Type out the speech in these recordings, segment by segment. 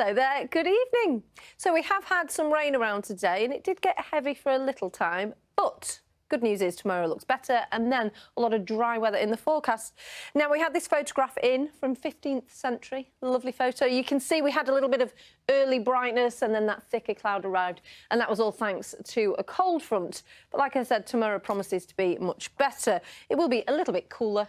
Hello there, good evening. So we have had some rain around today and it did get heavy for a little time, but good news is tomorrow looks better and then a lot of dry weather in the forecast. Now we had this photograph in from 15th century, a lovely photo. You can see we had a little bit of early brightness and then that thicker cloud arrived, and that was all thanks to a cold front. But like I said, tomorrow promises to be much better. It will be a little bit cooler.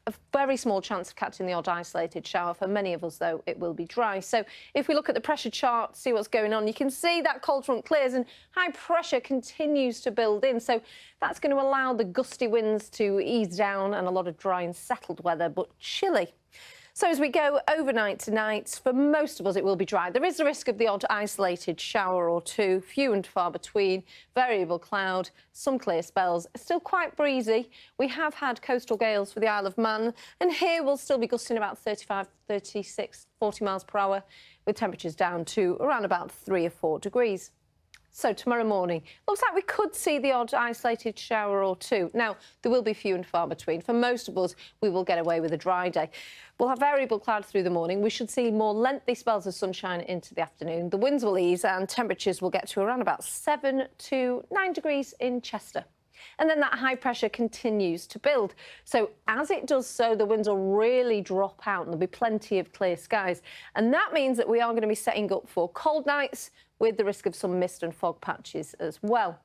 A very small chance of catching the odd isolated shower. For many of us, though, it will be dry. So if we look at the pressure chart, see what's going on, you can see that cold front clears and high pressure continues to build in. So that's going to allow the gusty winds to ease down and a lot of dry and settled weather, but chilly. So as we go overnight tonight, for most of us it will be dry. There is the risk of the odd isolated shower or two, few and far between, variable cloud, some clear spells, still quite breezy. We have had coastal gales for the Isle of Man, and here we'll still be gusting about 35, 36, 40 miles per hour, with temperatures down to around about 3 or 4 degrees. So tomorrow morning, looks like we could see the odd isolated shower or two. Now, there will be few and far between. For most of us, we will get away with a dry day. We'll have variable cloud through the morning. We should see more lengthy spells of sunshine into the afternoon. The winds will ease and temperatures will get to around about 7 to 9 degrees in Chester. And then that high pressure continues to build. So as it does so, the winds will really drop out and there'll be plenty of clear skies. And that means that we are going to be setting up for cold nights with the risk of some mist and fog patches as well.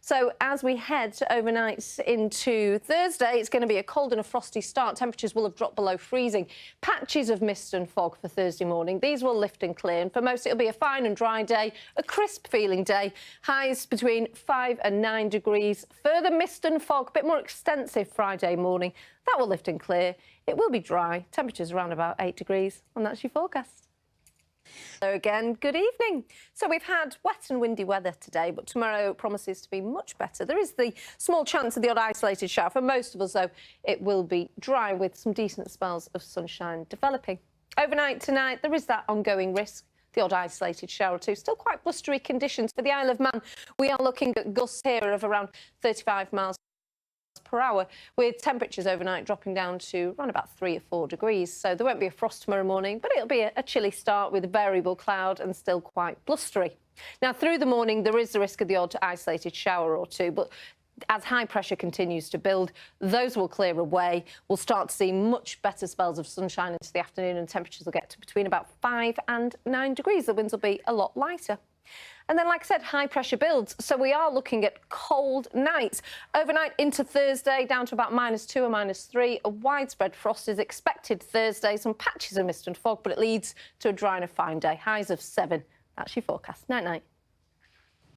So as we head overnight into Thursday, it's going to be a cold and a frosty start. Temperatures will have dropped below freezing. Patches of mist and fog for Thursday morning. These will lift and clear, and for most it'll be a fine and dry day, a crisp feeling day. Highs between 5 and 9 degrees. Further mist and fog, a bit more extensive Friday morning. That will lift and clear. It will be dry. Temperatures around about 8 degrees, and that's your forecast. So again, good evening. So we've had wet and windy weather today, but tomorrow promises to be much better. There is the small chance of the odd isolated shower. For most of us, though, it will be dry with some decent spells of sunshine developing. Overnight tonight, there is that ongoing risk. The odd isolated shower or two. Still quite blustery conditions for the Isle of Man. We are looking at gusts here of around 35 miles per hour, with temperatures overnight dropping down to around about 3 or 4 degrees. So there won't be a frost tomorrow morning, but it'll be a chilly start with a variable cloud and still quite blustery. Now, through the morning, there is the risk of the odd isolated shower or two, but as high pressure continues to build, those will clear away. We'll start to see much better spells of sunshine into the afternoon, and temperatures will get to between about 5 and 9 degrees. The winds will be a lot lighter. And then, like I said, high pressure builds. So we are looking at cold nights. Overnight into Thursday, down to about -2 or -3. A widespread frost is expected Thursday. Some patches of mist and fog, but it leads to a dry and a fine day. Highs of 7. That's your forecast. Night-night.